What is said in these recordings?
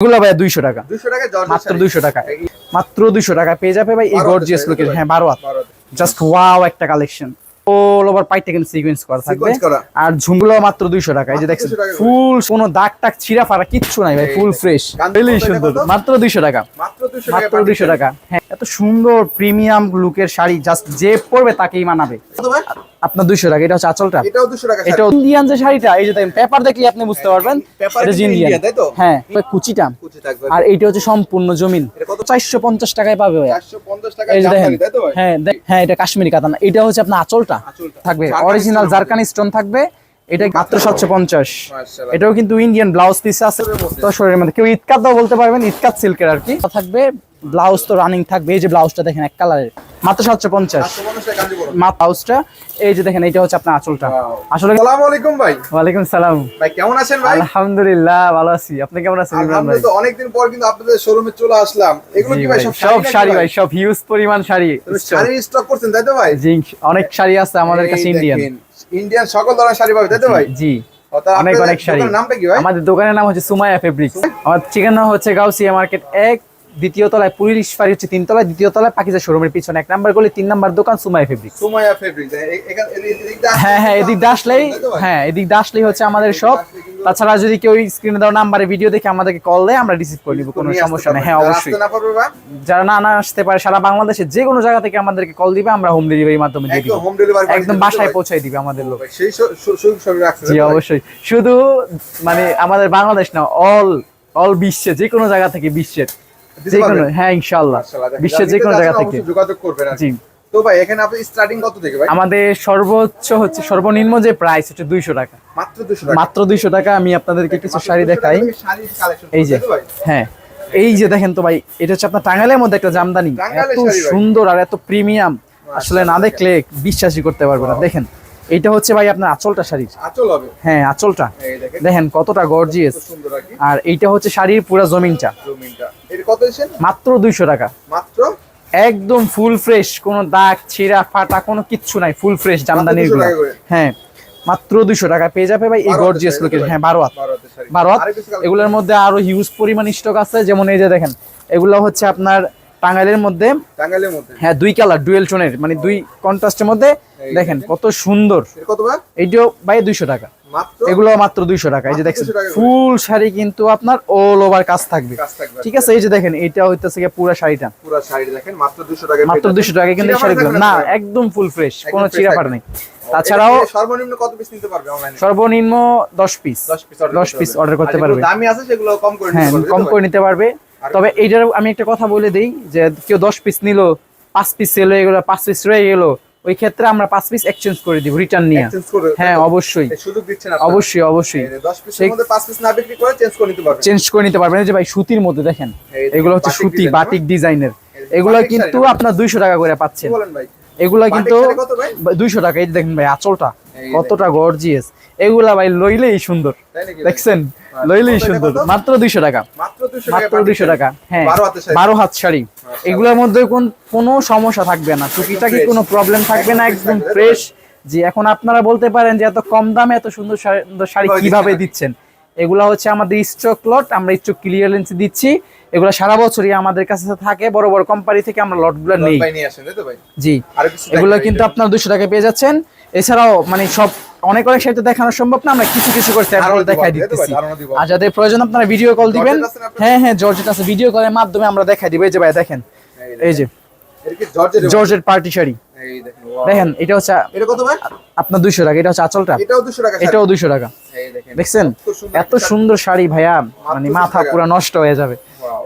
এগুলো ভাই 200 টাকা, 200 টাকা মাত্র 200 টাকা, মাত্র 200 টাকা পেয়ে যাবে ভাই এই গর্জিয়াস লুকের। হ্যাঁ 12 হাত, জাস্ট ওয়াও একটা কালেকশন। অল ওভার পাইটা কিন্তু সিকোয়েন্স করা থাকবে। আর ঝুমগুলো মাত্র 200 টাকা। এই যে দেখছেন ফুল কোনো দাগ টাগ ছিঁড়া ফাড়া কিচ্ছু নাই ভাই, ফুল ফ্রেশ, বেলি সুন্দর, মাত্র 200 টাকা, মাত্র 200 টাকা। হ্যাঁ এত সুন্দর প্রিমিয়াম লুকের শাড়ি জাস্ট যে পরবে তাকেই মানাবে। আপনার 200 টাকা। এটা হচ্ছে আঁচলটা, এটাও 200 টাকা। এটা ইন্ডিয়ান যে শাড়িটা, এই যে দেখেন পেপার দেখলে আপনি বুঝতে পারবেন এটা ইন্ডিয়ান, তাই তো? হ্যাঁ কুচিটা। আর এইটা হচ্ছে সম্পূর্ণ জমিন, 450 টাকায় পাবে ভাই, 450 টাকা এই যে দেখেন। তাই তো ভাই? হ্যাঁ হ্যাঁ এটা কাশ্মীরি কাতান। এটা হচ্ছে আপনার আঁচলটা থাকবে অরিজিনাল জারকানি স্টোন থাকবে। এটা মাত্র 750। মাশাআল্লাহ। এটাও কিন্তু ইন্ডিয়ান ব্লাউজ পিস আছে তো শরীরের মধ্যে, কেউ ইতকাত দাও বলতে পারবেন, ইতকাত সিল্কের আর কি থাকবে। ব্লাউজ তো রানিং থাকবে। এই যে ব্লাউজটা দেখেন এক কালারের, মাত্র 750 ব্লাউজটা। এই যে দেখেন এটা হচ্ছে আপনার আঁচলটা। আসলে আসসালামু আলাইকুম ভাই। ওয়ালাইকুম সালাম ভাই কেমন আছেন ভাই? আলহামদুলিল্লাহ ভালো আছি, আপনি কেমন আছেন? ইমরান ভাই আলহামদুলিল্লাহ, অনেকদিন পর কিন্তু আপনাদের শোরুমে চলে আসলাম। এগুলো কি ভাই সব শাড়ি ভাই, সব হিউজ পরিমাণ শাড়ি শাড়ি স্টক করছেন তাই তো ভাই? জি অনেক শাড়ি আছে আমাদের কাছে ইন্ডিয়ান, ইন্ডিয়ান সকল ধরনের শাড়ি পাবে তাই তো ভাই? জি অনেক অনেক শাড়ি। নামটা কি ভাই? আমাদের দোকানের নাম হচ্ছে সুমাইয়া ফেব্রিক্স। আমার ঠিকানা হচ্ছে গাউসিয়া মার্কেট 1, দ্বিতীয় তলায় পুলিশ ফাঁড়ি হচ্ছে 3 তলায়, দ্বিতীয় তলায় পাকিজা শোরুমের পিছনে 1 নাম্বার গলি 3 নাম্বার দোকান সুমাইয়া ফেব্রিক্স। সুমাইয়া ফেব্রিক্স এদিকটা। হ্যাঁ হ্যাঁ এদিক দিয়ে আসলেই, হ্যাঁ এদিক দিয়ে আসলেই হচ্ছে আমাদের শপ। তাছাড়া যদি কেউ স্ক্রিনে দেওয়া নাম্বারে ভিডিও দেখে আমাদেরকে কল দেয় আমরা রিসিভ করে নিব, কোনো সমস্যা নেই। হ্যাঁ অবশ্যই, যারা না আসতে পারে সারা বাংলাদেশে যে কোনো জায়গা থেকে আমাদেরকে কল দিবে, আমরা হোম ডেলিভারির মাধ্যমে দিয়ে দিব, একদম বাসায় পৌঁছাই দিবে আমাদের লোক। সেই সুযোগ সুবিধা রাখছেন? জি অবশ্যই, শুধু মানে আমাদের বাংলাদেশ না, অল বিশ্বে যে কোনো জায়গা থেকে, বিশ্বের যে কোনো, হ্যাঁ ইনশাআল্লাহ বিশ্বের যে কোনো জায়গা থেকে যোগাযোগ করবেন। জি তো ভাই এখানে আপনি স্টার্টিং কত থেকে ভাই? আমাদের সর্বোচ্চ হচ্ছে সর্বনিম্ন যে প্রাইস হচ্ছে 200 টাকা, মাত্র 200 টাকা, মাত্র 200 টাকা। আমি আপনাদেরকে কিছু শাড়ি দেখাই। এই যে হ্যাঁ এই যে দেখেন তো ভাই, এটা হচ্ছে আপনার টাঙ্গাইলের মধ্যে একটা জামদানি, এত সুন্দর আর এত প্রিমিয়াম, আসলে না দেখলে বিশ্বাসই করতে পারবে না। দেখেন এইটা হচ্ছে ভাই আপনার আঁচলটা শাড়ির, আঁচল হবে। হ্যাঁ আঁচলটা দেখেন কতটা গর্জিয়াস। আর এইটা হচ্ছে শাড়ির পুরো জমিনটা। এর কত এসেন? মাত্র 200 টাকা, মাত্র একদম ফুল ফ্রেশ, কোনো দাগ ছিঁড়া ফাটা কোনো কিচ্ছু নাই, ফুল ফ্রেশ জামদানির গুলো। হ্যাঁ মাত্র 200 টাকা পেয়ে যাবে ভাই এই গর্জিয়াস লুকের। হ্যাঁ 12 হাত, 12 হাত। এগুলোর মধ্যে আরো হিউজ পরিমাণ স্টক আছে, যেমন এই যে দেখেন এগুলো হচ্ছে আপনার টাঙ্গাইলের মধ্যে, হ্যাঁ 2 কালার ডুয়েল টোনের, মানে 2 কন্ট্রাস্টের মধ্যে। দেখেন কত সুন্দর। এইটাও ভাই 200 টাকা, এগুলো মাত্র 200 টাকা। এই যে দেখছেন ফুল শাড়ি কিন্তু আপনার অল ওভার কাজ থাকবে, ঠিক আছে? এই যে দেখেন এটা হইতেছে পুরো শাড়িটা, পুরো শাড়ি দেখেন মাত্র 200 টাকা, মাত্র 200 টাকা কিন্তু এই শাড়িগুলো না একদম ফুল ফ্রেশ, কোনো চিরা ফাটা নেই। তাছাড়াও সর্বনিম্ন কত পিস নিতে পারবে অনলাইনে? সর্বনিম্ন 10 পিস, 10 পিস অর্ডার করতে পারবে। দামি আছে সেগুলো কম করে নিতে পারবে, কম করে নিতে পারবে। তবে এইটার আমি একটা কথা বলে দেই, যে কেউ 10 পিস নিল, 5 পিস সেল হয়ে গেল, 5 পিস রয়ে গেল, ওই ক্ষেত্রে আমরা 5 পিস এক্সচেঞ্জ করে দিব, রিটার্ন নিয়ে। হ্যাঁ অবশ্যই সুযোগ দিচ্ছেন আপনারা? অবশ্যই অবশ্যই, 10 পিসের মধ্যে 5 পিস না বিক্রি করে চেঞ্জ করে নিতে পারবেন, চেঞ্জ করে নিতে পারবেন। এই যে ভাই সুতির মধ্যে দেখেন, এগুলো হচ্ছে সুতি বাটিক ডিজাইনের, এগুলো কিন্তু আপনার 200 টাকা করে পাচ্ছেন। বলেন ভাই এগুলা কিন্তু 200 টাকা। এই যে দেখেন ভাই আঁচলটা কতটা গর্জিয়াস, এগুলা ভাই লইলেই সুন্দর, দেখছেন লইলেই সুন্দর। মাত্র 200 টাকা, মাত্র 200 টাকা। হ্যাঁ 12 হাত শাড়ি, এগুলোর মধ্যে কোনো সমস্যা থাকবে না, টুকিটাকি কোনো প্রবলেম থাকবে না, একদম ফ্রেশ। জি এখন আপনারা বলতে পারেন যে এত কম দামে এত সুন্দর শাড়ি কিভাবে দিচ্ছেন? এগুলা হচ্ছে আমাদের স্টক লট, আমরা স্টক ক্লিয়ারেন্স দিচ্ছি। এগুলো সারা বছরই আমাদের কাছে থাকে, বড় বড় কোম্পানি থেকে আমরা লটগুলো নেই। জি এগুলো কিন্তু আপনার 200 টাকায় পেয়ে যাচ্ছেন। এছাড়াও মানে সব অনেক শাড়ি দেখানো সম্ভব না, আমরা কিছু কিছু করে স্যাম্পল দেখাই দিতেছি। আর যাদের প্রয়োজন আপনারা ভিডিও কল দিবেন। হ্যাঁ হ্যাঁ জর্জেট আছে, ভিডিও কলের মাধ্যমে আমরা দেখাই দিব। এই যে ভাই দেখেন, এই যে জর্জেট পার্টি শাড়ি দেখেন, এটা হচ্ছে আপনার 200 টাকা। এটা হচ্ছে আঁচলটা, এটাও 200 টাকা। দেখছেন এত সুন্দর শাড়ি ভাইয়া, মানে মাথা পুরো নষ্ট হয়ে যাবে।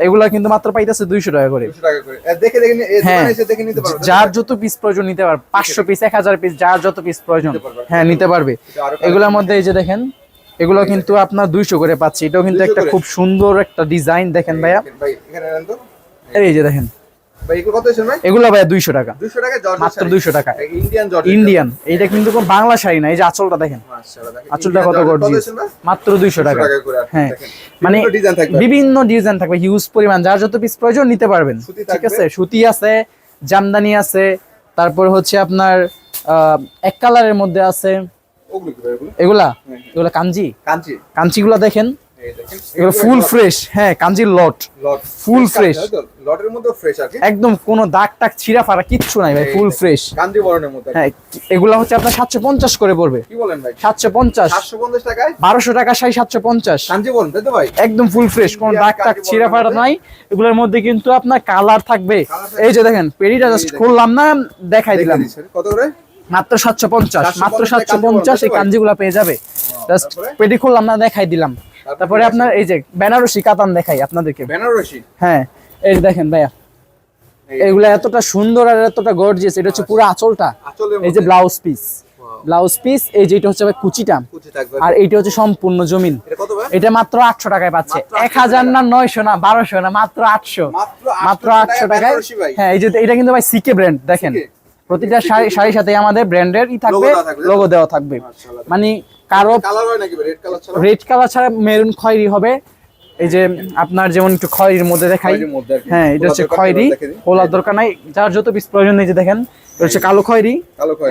এগুলা কিন্তু মাত্র পাইতেছে 200 টাকা করে। হ্যাঁ যার যত পিস প্রয়োজন নিতে পারবে, 500 পিস 1000 পিস, যার যত পিস প্রয়োজন হ্যাঁ নিতে পারবে। এগুলোর মধ্যে এই যে দেখেন এগুলো কিন্তু আপনার 200 করে পাচ্ছি। এটাও কিন্তু একটা খুব সুন্দর একটা ডিজাইন দেখেন ভাইয়া। এই যে দেখেন এগুলো ভাইয়া 200 টাকা, মাত্র 200 টাকা। ইন্ডিয়ান, এইটা কিন্তু কোন বাংলা শাড়ি না। এই যে আঁচলটা দেখেন, আঁচলটা কত গর্জিয়াস, মাত্র 200 টাকা। হ্যাঁ মানে বিভিন্ন ডিজাইন থাকবে হিউজ পরিমাণ, যার যত পিস প্রয়োজন নিতে পারবেন, ঠিক আছে? সুতি আছে, জামদানি আছে, তারপর হচ্ছে আপনার এক কালারের মধ্যে আছে। এগুলা কাঞ্জি, কাঞ্চিগুলা দেখেন এগুলো ফুল ফ্রেশ, হ্যাঁ কাঞ্জির লট, ফুল ফ্রেশ, লটের মধ্যে ফ্রেশ আর কি, একদম কোনো দাগ টাগ ছিঁড়া ফাড়া কিচ্ছু নাই ভাই, ফুল ফ্রেশ কাঞ্জি বরণের মধ্যে। হ্যাঁ এগুলা হচ্ছে আপনার 750 করে পড়বে। কি বলেন ভাই? 750, 750 টাকায় 1200 টাকা শাড়ি 750 কাঞ্জি বরণ, তাই তো ভাই? একদম ফুল ফ্রেশ, কোনো দাগ টাগ ছিঁড়া ফাড়া নাই। এগুলোর মধ্যে কিন্তু আপনার কালার থাকবে। এই যে দেখেন পেড়িটা জাস্ট খুললাম না, দেখাই দিলাম। কত করে? মাত্র 750, মাত্র 750 এই কাঞ্জিগুলা পেয়ে যাবে। জাস্ট পেটি খুললাম না, দেখাই দিলাম। তারপরে আপনার এই যে বেনারসি কাতান দেখাই আপনাদেরকে। বেনারসি, হ্যাঁ এই যে দেখেন ভাইয়া, এগুলা এতটা সুন্দর আর এতটা গর্জিয়াস। এটা হচ্ছে পুরো আঁচলটা, এই যে ব্লাউজ পিস, ব্লাউজ পিস, এই যে এটা হচ্ছে ভাই কুচিটা, আর এইটা হচ্ছে সম্পূর্ণ জমিন। এটা মাত্র 800 টাকায় পাচ্ছে। 1000 না 900 না 1200 না, মাত্র 800, মাত্র 800 টাকায়। হ্যাঁ এই যে এটা কিন্তু ভাই সিকে ব্র্যান্ড, দেখেন প্রতিটা শাড়ির সাথে আমাদের ব্র্যান্ডের থাকবে, লোগো দেওয়া থাকবে। মানে কারো কালার হয় নাকি রেড কালার ছাড়া? রেড কালার ছাড়া মেরুন খয়েরি হবে। এই যে আপনার যেমন একটু খয়েরির মধ্যে দেখাই, হ্যাঁ এটা হচ্ছে খয়েরি, খোলার দরকার নাই, যার যত পিস প্রয়োজন। এই যে দেখেন এটা হচ্ছে কালো খয়েরি,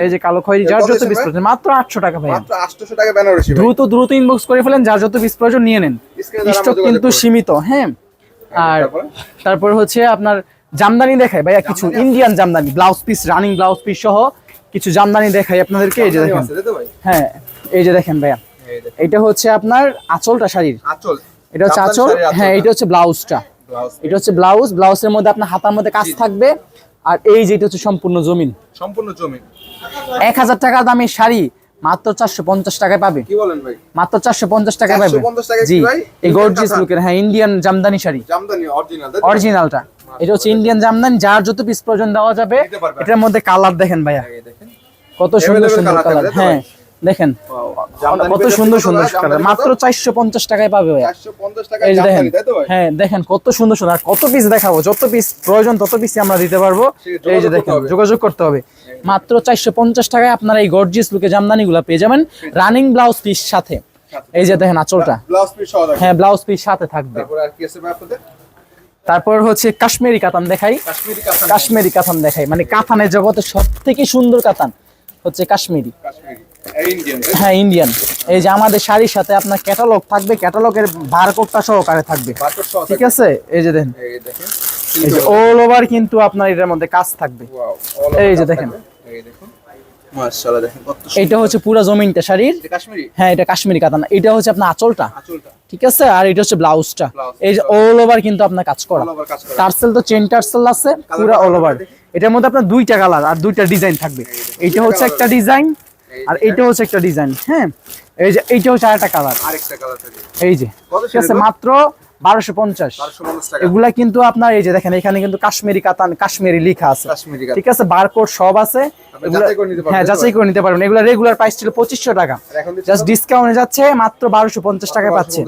এই যে কালো খয়েরি, যার যত পিস প্রয়োজন মাত্র 800 টাকা ভাই, মাত্র 800 টাকা বেনারসি। দ্রুত ইনবক্স করে ফেলেন, যার যত পিস প্রয়োজন নিয়ে নেন, স্টক কিন্তু সীমিত। হ্যাঁ আর তারপর হচ্ছে আপনার জামদানি দেখাই ভাইয়া, কিছু Indian Jamdani blouse piece, running blouse piece সহ কিছু জামদানি দেখাই আপনাদেরকে। এই যে দেখেন, হ্যাঁ এই যে দেখেন ভাইয়া, এটা হচ্ছে আপনার আঁচলটা শাড়ির, আঁচল, এটা হচ্ছে আঁচল। হ্যাঁ এটা হচ্ছে ব্লাউজটা, এটা হচ্ছে ব্লাউজ, ব্লাউজের মধ্যে আপনার হাতার মধ্যে কাজ থাকবে। আর এই যে এটা হচ্ছে সম্পূর্ণ জমিন, সম্পূর্ণ জমিন। 1000 টাকা দামের শাড়ি মাত্র 450 টাকায় পাবে। কি বলেন ভাই? মাত্র 450 টাকায় পাবে। 450 টাকা জি, কি ভাই? এই গর্জিয়াস লুকের, হ্যাঁ ইন্ডিয়ান জামদানি শাড়ি, জামদানি অরিজিনাল, অরিজিনালটা। এটা হচ্ছে ইন্ডিয়ান জামদানি, যার যত পিস প্রয়োজন দেওয়া যাবে। এটার মধ্যে কালার দেখেন ভাইয়া, কত সুন্দর সুন্দর কালার। হ্যাঁ দেখেন কত সুন্দর সুন্দর কালার, মাত্র 450 টাকায় পাবে ভাইয়া। 450 টাকা এই যে দেখেন, জামদানি, তাই তো ভাই? হ্যাঁ দেখেন কত সুন্দর সুন্দর। আর কত পিস দেখাবো, যত পিস প্রয়োজন তত পিস আমরা দিতে পারবো। এই যে দেখেন, যোগাযোগ করতে হবে। মাত্র 450 টাকায় আপনারা এই গর্জিয়াস লুকে জামদানিগুলো পেয়ে যাবেন, রানিং ব্লাউজ পিস সাথে। এই যে দেখেন আঁচলটা, ব্লাউজ পিস সহ থাকবে। হ্যাঁ ব্লাউজ পিস সাথে থাকবে। তারপর আর কি আছে ভাই আপনাদের? তারপর হচ্ছে কাশ্মীরি কাতান দেখাই, কাশ্মীরি কাতান, কাশ্মীরি কাতান দেখাই। মানে কাতানের জগতে সবথেকে সুন্দর কাতান হচ্ছে কাশ্মীরি, কাশ্মীরি ইন্ডিয়ান, হ্যাঁ ইন্ডিয়ান। এই যে আমাদের শাড়ির সাথে আপনার ক্যাটালগ থাকবে, ক্যাটালগের বারকোডটা সহকারে থাকবে, বারকোড সহ, ঠিক আছে? এই যে দেখেন, এই দেখেন এই যে অল ওভার কিন্তু আপনার এটার মধ্যে কাজ থাকবে। এই যে দেখেন, এই দেখুন মাশাআল্লাহ, দেখেন কত সুন্দর। এইটা হচ্ছে পুরো জমিনটা শাড়ির, এটা কাশ্মীরি, হ্যাঁ এটা কাশ্মীরি কাতান। এটা হচ্ছে আপনার আঁচলটা, আঁচলটা, ঠিক আছে? আর এটা হচ্ছে ব্লাউজটা। এই যে অল ওভার কিন্তু আপনার কাজ করা, টার্সেল তো চেন টার্সেল আছে পুরো অল ওভার। এটার মধ্যে আপনার দুইটা কালার আর দুইটা ডিজাইন থাকবে। এইটা হচ্ছে একটা ডিজাইন, আর এইটা হচ্ছে একটা ডিজাইন। হ্যাঁ এই যে এইটা হচ্ছে আরেকটা কালার, আরেকটা কালার থাকে। এই যে ঠিক আছে, মাত্র 1250 টাকা। এগুলা কিন্তু আপনার এই যে দেখেন, এখানে কিন্তু কাশ্মীরি কাতান, কাশ্মীরি লেখা আছে, কাশ্মীরি কাতান, ঠিক আছে? বারকোড সব আছে, হ্যাঁ যাচাই করে নিতে পারবেন। এগুলা রেগুলার প্রাইস ছিল 2500 টাকা, জাস্ট ডিসকাউন্টে যাচ্ছে মাত্র 1250 টাকায় পাচ্ছে।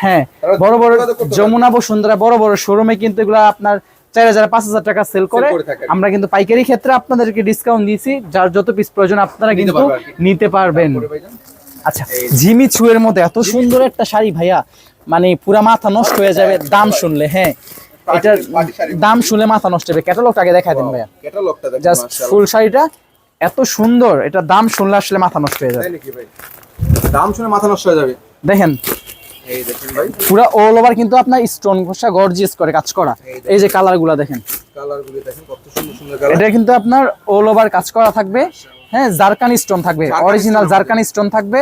হ্যাঁ বড় বড় যমুনা বসুন্ধরা বড় বড় শোরুমে কিন্তু এগুলা আপনার 4000 5000 টাকা সেল করে। আমরা কিন্তু পাইকারি ক্ষেত্রে আপনাদেরকে ডিসকাউন্ট দিয়েছি, যার যত পিস প্রয়োজন আপনারা কিন্তু নিতে পারবেন। আচ্ছা, জিমি চুয়ের মধ্যে এত সুন্দর একটা শাড়ি ভাইয়া, মানে পুরা মাথা নষ্ট হয়ে যাবে দাম শুনলে। হ্যাঁ এটার দাম শুনলে মাথা নষ্ট হবে। ক্যাটালগটা আগে দেখাই দেন ভাইয়া, ক্যাটালগটা দেখেন, জাস্ট ফুল শাড়িটা এত সুন্দর, এটা দাম শুনলে আসলে মাথা নষ্ট হয়ে যাবে। তাই নাকি ভাই? দাম শুনে মাথা নষ্ট হয়ে যাবে। দেখেন এই দেখেন ভাই, পুরা অল ওভার কিন্তু আপনার স্টোন ঘষা গর্জিয়াস করে কাজ করা। এই যে কালারগুলো দেখেন, কালারগুলো দেখেন কত সুন্দর সুন্দর কালার। এটা কিন্তু আপনার অল ওভার কাজ করা থাকবে। হ্যাঁ জারকানি স্টোন থাকবে, অরিজিনাল জারকানি স্টোন থাকবে।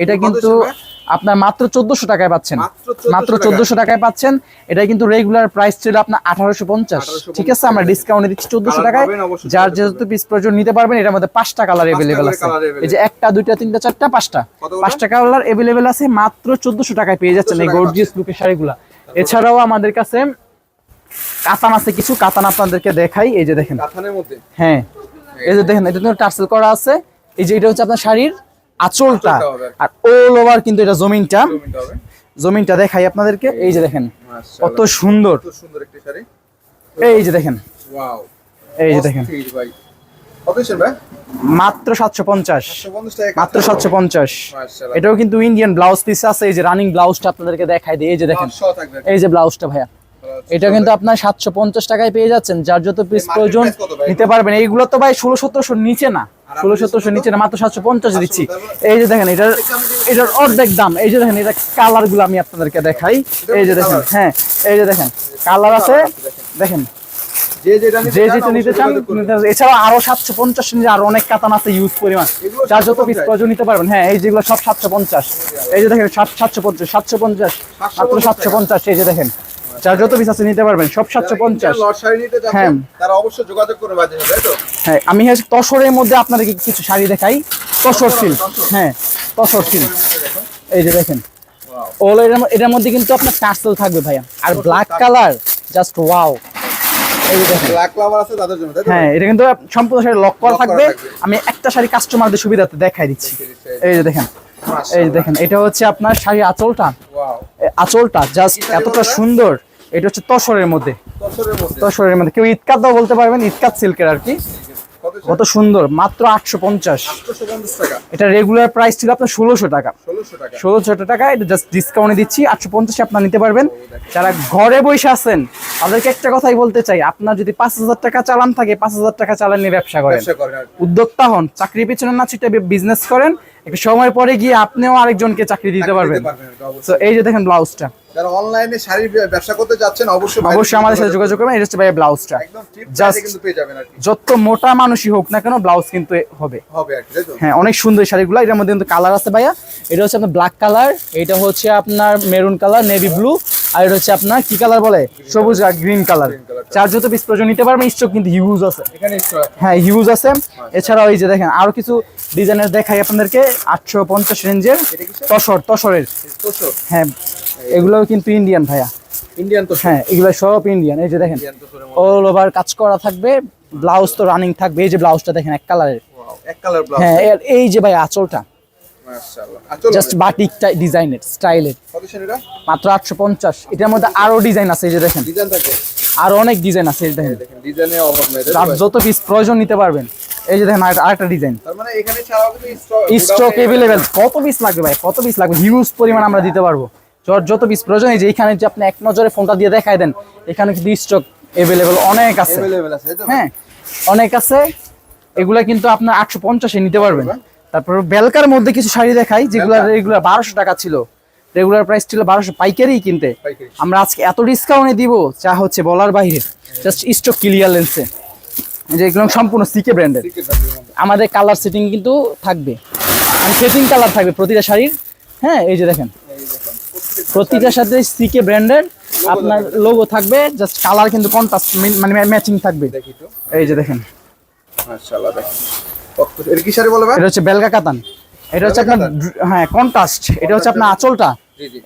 এটা কিন্তু আপনার মাত্র 1400 টাকায় পাচ্ছেন, মাত্র 1400 টাকায় পাচ্ছেন। এটা কিন্তু রেগুলার প্রাইস ছিল আপনার 1850, ঠিক আছে? আমরা ডিসকাউন্টে দিচ্ছি 1400 টাকায়, যার যেহেতু পিস প্রয়োজন নিতে পারবেন। এটার মধ্যে 5টা কালার अवेलेबल আছে, এই যে 1টা 2টা 3টা 4টা 5টা কালার अवेलेबल আছে। মাত্র 1400 টাকায় পেয়ে যাচ্ছেন এই গর্জিয়াস লুকের শাড়িগুলা। এছাড়াও আমাদের কাছে কাতান আছে, কিছু কাতান আপনাদেরকে দেখাই। এই যে দেখেন কাতানের মধ্যে, হ্যাঁ এই যে দেখেন, এটা তো টার্সেল করা আছে। এই যে এটা হচ্ছে আপনার শাড়ির আঁচলটা, আর অল ওভার কিন্তু এটা জমিনটা দেখাই আপনাদেরকে। এই যে দেখেন কত সুন্দর, কত সুন্দর একটা শাড়ি। এই যে দেখেন, ওয়াও, এই যে দেখেন ভাই কত ছিল ভাই? মাত্র 750, 750 টাকা, মাত্র 750। মাশাআল্লাহ। এটাও কিন্তু ইন্ডিয়ান ব্লাউজ পিস আছে। এই যে রানিং ব্লাউজটা আপনাদেরকে দেখাই দিই। এই যে দেখেন, এই যে ব্লাউজটা ভাইয়া, এটা কিন্তু আপনার 750 টাকায় পেয়ে যাচ্ছেন, যার যত পিস প্রয়োজন নিতে পারবেন। এইগুলো তো ভাই 1600-1700 নিচে না, 1600-1700 নিচে না, মাত্র 750 দিচ্ছি। এই যে দেখেন এটার অর্ধেক দাম। এই যে দেখেন এটা কালার গুলো আমি আপনাদেরকে দেখাই। এই যে দেখেন, হ্যাঁ এই যে দেখেন কালার আছে, দেখেন যে যেটা নিতে চান। এছাড়া আরো 750 নিচে আরো অনেক কাতান আছে ইউজ পরিমাণ, যার যত পিস প্রয়োজন নিতে পারবেন। হ্যাঁ এই যেগুলো সব 750। এই যে দেখেন 750 মাত্র 750। এই যে দেখেন যার যত পিস আছে নিতে পারবেন, সব 750। হ্যাঁ তারা অবশ্যই যোগাযোগ করবে বাজে, তাই তো? হ্যাঁ আমি তসরের মধ্যে আপনাদেরকে কিছু শাড়ি দেখাই। তসর সিল্ক, হ্যাঁ তসর সিল্ক। এই যে দেখেন ওল, এটার মধ্যে কিন্তু আপনার টার্সেল থাকবে ভাইয়া, আর ব্ল্যাক কালার জাস্ট ওয়াও। এই যে দেখেন ব্ল্যাক লাভার আছে তাদের জন্য, তাই তো? হ্যাঁ এটা কিন্তু সম্পূর্ণ শাড়ি লক করা থাকবে। আমি একটা শাড়ি কাস্টমারদের সুবিধাতে দেখাই দিচ্ছি। এই যে দেখেন, এই যে দেখেন এটা হচ্ছে আপনার শাড়ি আঁচলটা, আঁচলটা জাস্ট এতটা সুন্দর। এটা হচ্ছে তসরের মধ্যে, তসরের মধ্যে কেউ ইতকাত দাও বলতে পারবেন, ইতকাত সিল্কের আর কি। কত সুন্দর, মাত্র 850 টাকা। এটা রেগুলার প্রাইস ছিল আপনার 1600 টাকা। 1600 টাকা, এটা জাস্ট ডিসকাউন্টে দিচ্ছি 850 আপনারা নিতে পারবেন। যারা ঘরে বসে আছেন তাদেরকে একটা কথাই বলতে চাই, আপনার যদি 5000 টাকা চালান থাকে, 5000 টাকা চালান নিয়ে ব্যবসা করেন, উদ্যোক্তা হন, চাকরির পিছনে না ছুটে বিজনেস করেন। একটু সময় পরে গিয়ে আপনিও আরেকজনকে চাকরি দিতে পারবেন। তো এই যে দেখেন ব্লাউজটা, যারা অনলাইনে শাড়ির ব্যবসা করতে যাচ্ছেন অবশ্যই আমাদের সাথে যোগাযোগ করবেন। এটা হচ্ছে ভাই ব্লাউজটা, জাস্ট কিন্তু পেয়ে যাবেন আর কি। যত মোটা মানুষই হোক না কেন ব্লাউজ কিন্তু হবে আর কি, তাই তো? হ্যাঁ অনেক সুন্দর শাড়িগুলো। এটার মধ্যে কিন্তু কালার আছে ভাইয়া। এটা হচ্ছে আপনার ব্ল্যাক কালার, এটা হচ্ছে আপনার মেরুন কালার, নেভি ব্লু, আর এটা হচ্ছে আপনার কি কালার বলে, সবুজ আর গ্রিন কালার। চার যত পিস প্রয়োজন নিতে পারবেন। স্টক কিন্তু হিউজ আছে এখানে, হ্যাঁ হিউজ আছে। এছাড়াও এই যে দেখেন আরো কিছু ডিজাইনের দেখাই আপনাদেরকে, 850 রেঞ্জের তসরের। হ্যাঁ এগুলো কিন্তু ইন্ডিয়ান ভাইয়া, ইন্ডিয়ান তো, হ্যাঁ এগুলো সব ইন্ডিয়ান। এই যে দেখেন অল ওভার কাজ করা থাকবে, ব্লাউজ তো রানিং থাকবে। এই যে ব্লাউজটা দেখেন এক কালারের, এক কালার ব্লাউজ। হ্যাঁ এই যে ভাই আঁচলটা মাশাআল্লাহ, আঁচল জাস্ট বাটিক ডিজাইনের স্টাইলের, কত সেটা? মাত্র 850। এটার মধ্যে আরো ডিজাইন আছে, এই যে দেখেন ডিজাইন থাকে, আরো অনেক ডিজাইন আছে। এই যে দেখেন দেখেন ডিজাইনের অভাব নাই, যার যত পিস প্রয়োজন নিতে পারবেন। এই যে দেখেন আরেকটা ডিজাইন, তার মানে এখানে ছাড়াও কিন্তু স্টক अवेलेबल। কত পিস লাগবে ভাই, কত পিস লাগবে, হিউজ পরিমাণ আমরা দিতে পারবো। যত পিস প্রয়োজন। এই যে এখানে যে আপনি এক নজরে ফোনটা দিয়ে দেখাই দেন, এখানে কিন্তু স্টক अवेलेबल অনেক আছে, अवेलेबल আছে, তাই তো? হ্যাঁ অনেক আছে। এগুলা কিন্তু আপনার 850 এ নিতে পারবেন। তারপর বেলকার মধ্যে কিছু শাড়ি দেখাই, যেগুলো রেগুলার 1200 টাকা ছিল, রেগুলার প্রাইস ছিল 1200 পাইকারি কিনতে। আমরা আজকে এত ডিসকাউন্টে দিব যা হচ্ছে বলার বাইরে, জাস্ট স্টক ক্লিয়ারেন্সে। যে এগুলো সম্পূর্ণ সিকে ব্র্যান্ডের। আমাদের কালার সেটিং কিন্তু থাকবে, সেটিং কালার থাকবে প্রতিটা শাড়ির। হ্যাঁ এই যে দেখেন প্রতিটার সাথে সিকে ব্র্যান্ডের আপনার লোগো থাকবে, জাস্ট কালার কিন্তু কন্ট্রাস্ট মানে ম্যাচিং থাকবে। এই যে দেখেন মাশাআল্লাহ, দেখেন এর কি শাড়ি বলে ভাই? এটা হচ্ছে বেলকা কাতান, এটা হচ্ছে আপনার হ্যাঁ কন্ট্রাস্ট। এটা হচ্ছে আপনার আঁচলটা,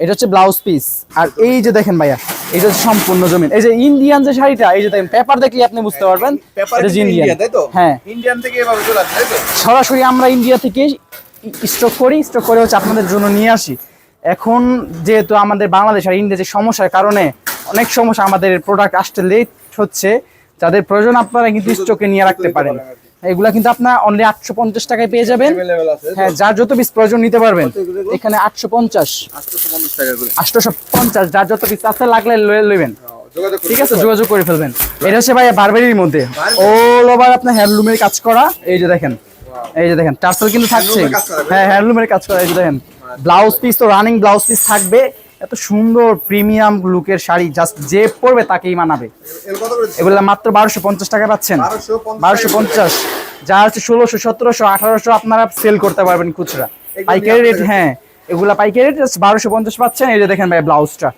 এটা হচ্ছে ব্লাউজ পিস। আর এই যে দেখেন ভাইয়া এটা হচ্ছে সম্পূর্ণ জমিন। এই যে ইন্ডিয়ান যে শাড়িটা, এই যে দেখেন পেপার দেখলে আপনি বুঝতে পারবেন এটা যে ইন্ডিয়ান, তাই তো? হ্যাঁ ইন্ডিয়ান থেকে এভাবে চলে আসে, তাই তো? সরাসরি আমরা ইন্ডিয়া থেকে স্টক করে হচ্ছে আপনাদের জন্য নিয়ে আসি। এখন যেহেতু আমাদের বাংলাদেশ আর ইন্ডিয়া যে সমস্যার কারণে অনেক সমস্যা, আমাদের প্রোডাক্ট আসতে লেট হচ্ছে। যাদের প্রয়োজন আপনারা কিন্তু স্টকে নিয়ে রাখতে পারেন। এগুলা কিন্তু আপনার অনলি 850 টাকায় পেয়ে যাবেন। হ্যাঁ যার যত পিস প্রয়োজন নিতে পারবেন। এখানে 850 টাকা করে, 850 যার যত পিস আছে লাগলে লইবেন, ঠিক আছে যোগাযোগ করে ফেলবেন। এটা হচ্ছে ভাই বারবেরির মধ্যে অল ওভার আপনার হ্যান্ডলুমের কাজ করা। এই যে দেখেন, এই যে দেখেন টার্সেল কিন্তু থাকছে, হ্যাঁ হ্যান্ডলুমের কাজ করা। এই যে দেখেন ব্লাউজ পিস তো রানিং ব্লাউজ পিস থাকবে। এত সুন্দর প্রিমিয়াম লুকের শাড়ি জাস্ট যে পরবে তাকেই মানাবে। এগুলো মাত্র 1250 টাকা পাচ্ছেন, 1250। যা হচ্ছে 1600, 1700, 1800 আপনারা সেল করতে পারবেন খুচরা। পাইকারি রেট, হ্যাঁ এগুলা পাইকারি রেট 1250 পাচ্ছেন। এই যে দেখেন ভাই ব্লাউজটা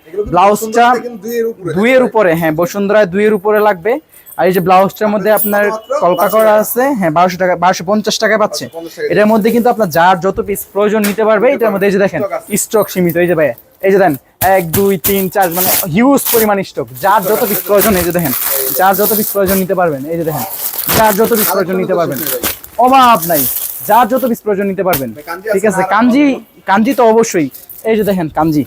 2 এর উপরে, হ্যাঁ বসুন্ধরা 2 এর উপরে লাগবে। আর এই যে ব্লাউজটার মধ্যে আপনার কলকা করা আছে, হ্যাঁ 1200 টাকা, 1250 টাকায় পাচ্ছে। এটার মধ্যে কিন্তু আপনার যার যত পিস প্রয়োজন নিতে পারবে। এটার মধ্যে এই যে দেখেন স্টক সীমিত। এই যে ভাই এই যে দেন 1 2 3 4 মানে হিউজ পরিমাণ স্টক। যার যত পিস প্রয়োজন এই যে দেখেন, যার যত পিস প্রয়োজন নিতে পারবেন। এই যে দেখেন যার যত পিস প্রয়োজন নিতে পারবেন, অভাব নাই। যার যত পিস প্রয়োজন নিতে পারবেন, ঠিক আছে। কাঞ্জি তো অবশ্যই। এই যে দেখেন কাঞ্জি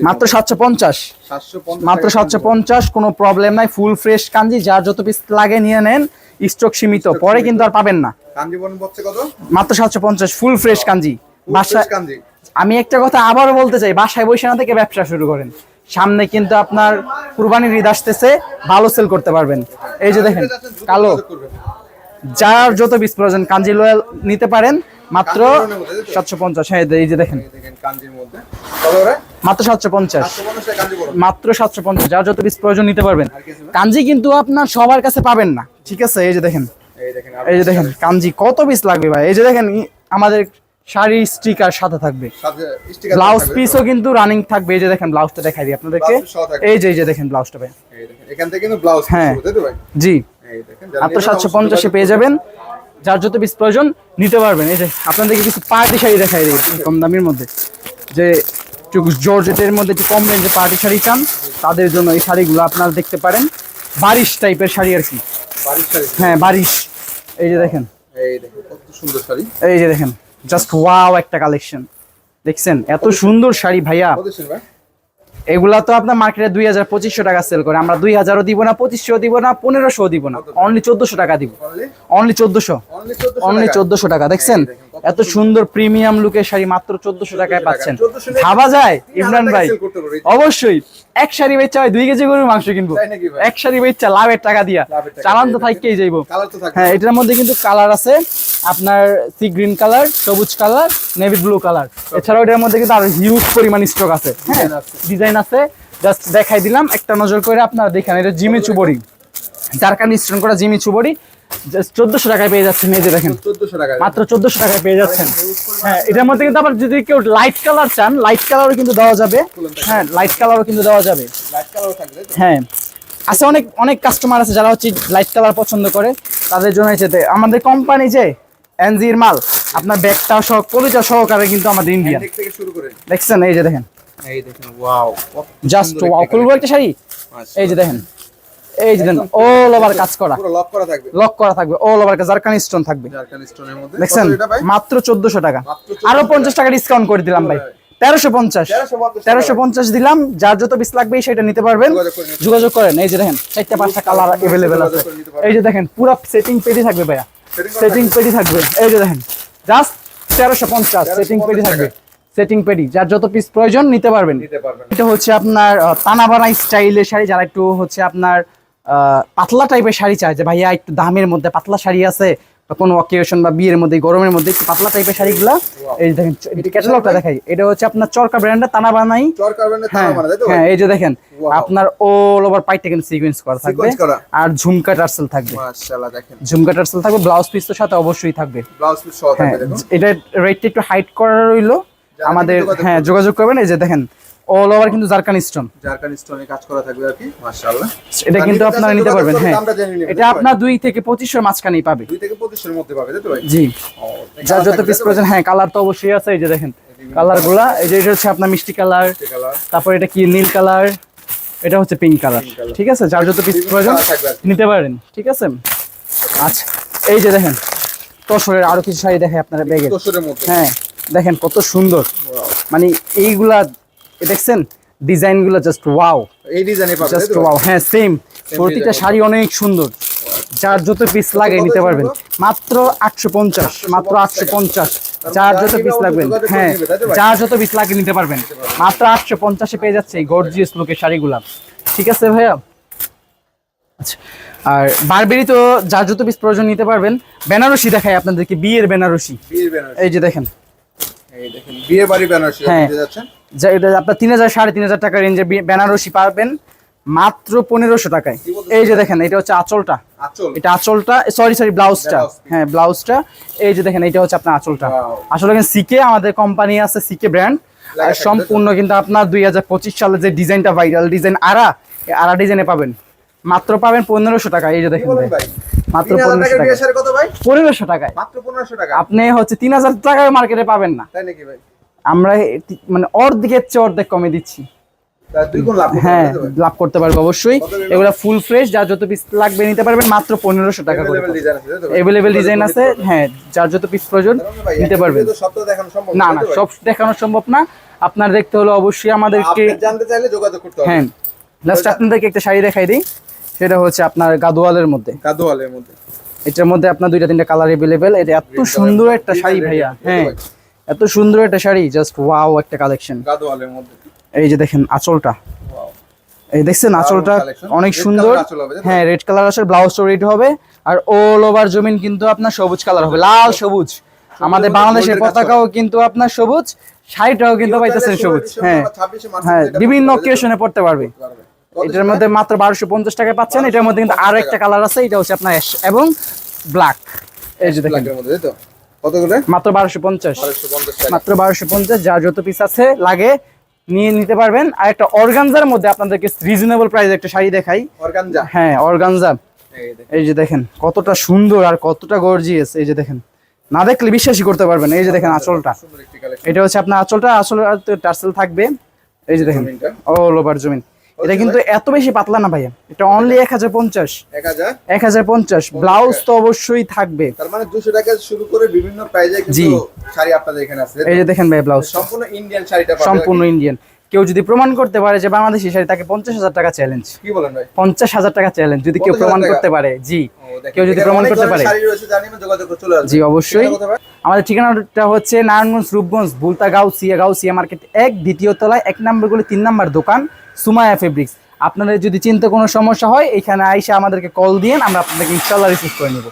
মাত্র 750, মাত্র 750, কোনো প্রবলেম নাই। ফুল ফ্রেশ কাঞ্জি, যার যত পিস লাগে নিয়ে নেন, স্টক সীমিত, পরে কিন্তু আর পাবেন না। মাত্র 750 ফুল ফ্রেশ কাঞ্জি। বাসায় আমি একটা কথা আবারও বলতে চাই, বাসায় বসে না থেকে ব্যবসা শুরু করেন। সামনে কিন্তু আপনার কুরবানির ঈদ আসতেছে, ভালো সেল করতে পারবেন। এই যে দেখেন কালো, যার যত পিস প্রয়োজন কাঞ্জি লোয়াল নিতে পারেন মাত্র 750। হ্যাঁ এই যে দেখেন মাত্র 750, মাত্র 750, যার যত পিস প্রয়োজন নিতে পারবেন। কাঞ্জি কিন্তু আপনার সবার কাছে পাবেন না, ঠিক আছে? এই যে দেখেন, এই যে দেখেন কাঞ্জি কত পিস লাগবে ভাই। এই যে দেখেন আমাদের শাড়ি স্টিকার সাথে থাকবে, ব্লাউজ পিসও কিন্তু রানিং থাকবে। এই যে দেখেন ব্লাউজটা দেখাই দিই আপনাদেরকে। এই যে দেখেন ব্লাউজটা ভাই, এখান থেকে কিন্তু ব্লাউজ হ্যাঁ জি মাত্র 750 পেয়ে যাবেন, যার যত পিস প্রয়োজন নিতে পারবেন। এই যে আপনাদেরকে কিছু পার্টি শাড়ি দেখাই দিই কম দামের মধ্যে, যে একটু জর্জেটের মধ্যে একটু কম রেঞ্জে পার্টি শাড়ি চান তাদের জন্য এই শাড়িগুলো আপনারা দেখতে পারেন। বারিশ টাইপের শাড়ি আর কি, হ্যাঁ বারিশ। এই যে দেখেন, এই দেখেন কত সুন্দর শাড়ি, এই যে দেখেন জাস্ট ওয়াও একটা কালেকশন দেখছেন, এত সুন্দর শাড়ি ভাইয়া। এগুলা তো আপনার মার্কেটে 2000-2500 টাকা সেল করে, আমরা 2000ও দিব না, 2500 দিব না, 1500 দিব না, অনলি 1400 টাকা দিব, অনলি 1400 টাকা। দেখছেন এত সুন্দর প্রিমিয়াম লুকের শাড়ি মাত্র 1400 টাকায় পাচ্ছেন। ভাবা যায় ইমরান ভাই? অবশ্যই। এক শাড়ি বেচা হয় 2 কেজি গরুর মাংস কিনবো, এক শাড়ি বেচা লাভের টাকা দিয়া, চালান তো থাকতেই যাইবো। হ্যাঁ এটার মধ্যে কিন্তু কালার আছে আপনার সি গ্রিন কালার, সবুজ কালার, নেভি ব্লু কালার, এছাড়াও এটার মধ্যে কিন্তু আরো হিউজ পরিমাণ স্টক আছে। হ্যাঁ ডিজাইন আছে, জাস্ট দেখাই দিলাম, একটা নজর করে আপনারা দেখেন। এটা জিমি চুবড়ি, জারকানি স্টোন করা জিমি চুবড়ি, জাস্ট 1400 টাকায় পেয়ে যাচ্ছেন। এই যে দেখেন মাত্র 1400 টাকায় পেয়ে যাচ্ছেন। হ্যাঁ এটার মধ্যে কিন্তু আবার যদি কেউ লাইট কালার চান, লাইট কালারও কিন্তু দেওয়া যাবে। হ্যাঁ লাইট কালারও কিন্তু দেওয়া যাবে। হ্যাঁ আছে অনেক অনেক কাস্টমার আছে যারা হচ্ছে লাইট কালার পছন্দ করে, তাদের জন্য হচ্ছে আমাদের কোম্পানি যে এনজির মাল আপনার ব্যাগটা সহ কলিজা সহকারে কিন্তু আমাদের ইন্ডিয়ান দেখছেন। এই যে দেখেন, এই দেখেন ওয়াও জাস্ট ওয়াও খুলবো একটা শাড়ি। এই যে দেখেন, এই যে দেখেন অল ওভার কাজ করা, পুরো লক করা থাকবে, লক করা থাকবে, অল ওভার জারকানি স্টোন থাকবে। জারকানি স্টোনের মধ্যে দেখছেন মাত্র 1400 টাকা, আরো 50 টাকা ডিসকাউন্ট করে দিলাম ভাই, 1350 দিলাম। যার যত পিস লাগবে সেটা নিতে পারবেন, যোগাযোগ করেন। এই যে দেখেন 4টা-5টা কালার अवेलेबल আছে। এই যে দেখেন পুরো সেটিং পেডি থাকবে ভাইয়া, সেটিং পেডি থাকবে। এই যে দেখেন জাস্ট 1350 সেটিং পেডি থাকবে, সেটিং পেডি, যার যত পিস প্রয়োজন নিতে পারবেন। এটা হচ্ছে আপনার তানাবানা স্টাইলের শাড়ি, যারা একটু হচ্ছে আপনার পাতলা টাইপের শাড়ি চায়, যে ভাইয়া একটু দামের মধ্যে পাতলা শাড়ি আছে, কোনো অকেশন বা বিয়ের মধ্যে গরমের মধ্যে একটু পাতলা টাইপের শাড়িগুলা। এই দেখেন ক্যাটালগটা দেখাই, এটা হচ্ছে আপনার চরকা ব্র্যান্ডের তানাবানাই। হ্যাঁ এই যে দেখেন আপনার অল ওভার পাইটা কিন্তু সিকোয়েন্স করা থাকবে, আর ঝুমকা টার্সেল থাকবে। মাশাআল্লাহ দেখেন ঝুমকা টার্সেল থাকবে, ব্লাউজ পিস তো সাথে অবশ্যই থাকবে, ব্লাউজ পিস সহ থাকবে। দেখুন এটা রেটটা একটু হাইট করা রইলো আমাদের, হ্যাঁ যোগাযোগ করবেন। এই যে দেখেন অল ওভার কিন্তু জারকানি স্টোনে কাজ করা থাকবে আর কি, মাশাআল্লাহ। এটা কিন্তু আপনারা নিতে পারবেন। হ্যাঁ এটা আপনার 2 থেকে 2500 মাঝখানেই পাবে, 2 থেকে 25 এর মধ্যে পাবে, তাই তো ভাই? জি যার যত পিস প্রয়োজন। হ্যাঁ কালার তো অবশ্যই আছে, এই যে দেখেন কালারগুলা। এই যে এটা হচ্ছে আপনার মিষ্টি কালার, তারপর এটা কি নীল কালার, এটা হচ্ছে পিঙ্ক কালার, ঠিক আছে? যার যত পিস প্রয়োজন নিতে পারেন, ঠিক আছে? আচ্ছা এই যে দেখেন তসরের আরো কিছু শাড়ি দেখে আপনারা ব্যাগে। হ্যাঁ দেখেন কত সুন্দর, মানে এইগুলা দেখছেন ডিজাইনগুলো জাস্ট ওয়াও, এই ডিজাইনে পাবেন জাস্ট ওয়াও। হ্যাঁ সেম প্রতিটা শাড়ি অনেক সুন্দর, যার যত পিস লাগে নিতে পারবেন। মাত্র 850, মাত্র 850, যার যত পিস লাগবেন। হ্যাঁ যার যত পিস লাগে নিতে পারবেন, মাত্র 850 পেয়ে যাচ্ছে এই গর্জিয়াস লুকের শাড়িগুলা, ঠিক আছে ভাইয়া? আচ্ছা আর বারবেরি তো যার যত পিস প্রয়োজন নিতে পারবেন। বেনারসি দেখাই আপনাদেরকে, বিয়ের বেনারসি। এই যে দেখেন, এই দেখেন বিয়ে বাড়ি বেনারসি আপনি যাচ্ছেন, যা এটা আপনার 3000-3500 টাকা রেঞ্জে বেনারসি পাবেন মাত্র 1500 টাকায়। এই যে দেখেন এটা হচ্ছে আঁচলটা, এটা আঁচলটা, সরি ব্লাউজটা। হ্যাঁ ব্লাউজটা, এই যে দেখেন এটা হচ্ছে আপনার আঁচলটা। আসলে কিন্তু সিকে আমাদের কোম্পানি আছে, সিকে ব্র্যান্ড, আর সম্পূর্ণ কিন্তু আপনার 2025 সালে যে ডিজাইনটা ভাইরাল ডিজাইন, আরা ডিজাইনে পাবেন, মাত্র পাবেন 1500 টাকা। এই যে দেখেন মাত্র 1500 টাকা, 1500 টাকায়, মাত্র 1500 টাকা। আপনি হচ্ছে 3000 টাকায় মার্কেটে পাবেন না, তাই নাকি ভাই? আমরা মানে অর্ধেকের চেয়ে অর্ধেক কমে দিচ্ছি, হ্যাঁ লাভ করতে পারবে অবশ্যই। এগুলা ফুল ফ্রেশ, যার যত পিস লাগবে নিতে পারবেন মাত্র 1500 টাকা করে। अवेलेबल ডিজাইন আছে, হ্যাঁ যার যত পিস প্রয়োজন নিতে পারবেন। না না সব দেখানো সম্ভব না, আপনার দেখতে হলো অবশ্যই আমাদেরকে জানতে চাইলে যোগাযোগ করতে হবে। হ্যাঁ লাস্ট আপনাদেরকে একটা শাড়ি দেখাই দিই, সেটা হচ্ছে আপনার গাদোয়ালের মধ্যে। এটার মধ্যে আপনার 2-3টা কালার अवेलेबल। এটা এত সুন্দর একটা শাড়ি ভাইয়া, হ্যাঁ এত সুন্দর একটা শাড়ি, জাস্ট ওয়াও একটা কালেকশন গাদোয়ালের মধ্যে। এই যে দেখেন আঁচলটা, এই দেখছেন আঁচলটা collection, অনেক red সুন্দর। color আঁচল হবে, তাই তো? হ্যাঁ রেড কালার আসলে ব্লাউজ রেড হবে আর অল ওভার জমিন কিন্তু আপনার সবুজ কালার হবে, লাল সবুজ। আমাদের মধ্যে বাংলাদেশের golden কাজ পতাকাও কিন্তু আপনার সবুজ, শাড়িটাও কিন্তু পাইতেছেন সবুজ। হ্যাঁ হ্যাঁ বিভিন্ন অকেশনে পড়তে পারবে। এটার মধ্যে মাত্র 1250 টাকায় পাচ্ছেন। এটার মধ্যে কিন্তু আরো একটা কালার আছে, এটা হচ্ছে আপনার অ্যাশ এবং ব্ল্যাক। এই যে দেখেন কত করে? মাত্র 1250, 1250 টাকা। মাত্র 1250। যার যত পিস আছে লাগে নিয়ে নিতে পারবেন। আর একটা অর্গানজার মধ্যে আপনাদেরকে রিজনেবল প্রাইসে একটা শাড়ি দেখাই। অর্গানজা। হ্যাঁ অর্গানজা, এই দেখেন। এই যে দেখেন কতটা সুন্দর আর কতটা গর্জিয়াস। এই যে দেখেন, না দেখলে বিশ্বাসই করতে পারবেন না। এই যে দেখেন আঁচলটা, সুন্দর একটি কালেকশন। এটা হচ্ছে আপনার আঁচলটা, আসলে টার্সেল থাকবে। এই যে দেখেন জমিনটা। অল ওভার জমিন। এটা কিন্তু এত বেশি পাতলা না ভাইয়া, এটা অনলি 1050, 1000। 1050। ব্লাউজ তো অবশ্যই থাকবে। তার মানে 200 টাকা শুরু করে বিভিন্ন প্রাইজে জি। কিন্তু শাড়ি আপনাদের এখানে আছে। এই যে দেখেন ভাই ব্লাউজ সম্পূর্ণ ইন্ডিয়ান শাড়িটা পাবেন। সম্পূর্ণ ইন্ডিয়ান। কেউ যদি প্রমাণ করতে পারে যে বাংলাদেশি শাড়ি, তাকে 50,000 টাকা চ্যালেঞ্জ। কি বলেন ভাই? 50,000 টাকা চ্যালেঞ্জ যদি কেউ 50,000 প্রমাণ টাকা? করতে পারে। জি, ও, দেখেন, কেউ যদি এখানে প্রমাণ অনেক করতে ধরনের পারে। শাড়ি রয়েছে, জানি না, যোগাযোগ করে চলে আসবেন। জি অবশ্যই। ঠিকানা কোথায় ভাই? আমাদের ঠিকানাটা হচ্ছে নারায়ণগঞ্জ, রূপগঞ্জ, বুলতা, গাউসিয়া মার্কেট 1, দ্বিতীয় তলায় 1 নম্বর গলি 3 নম্বর দোকান, সুমাইয়া ফেব্রিক্স। আপনাদের যদি চিন্তা কোনো সমস্যা হয় এখানে আইসা আমাদেরকে কল দিয়েন, আমরা আপনাদেরকে ইনশাআল্লাহ রিসিভ করে নেব।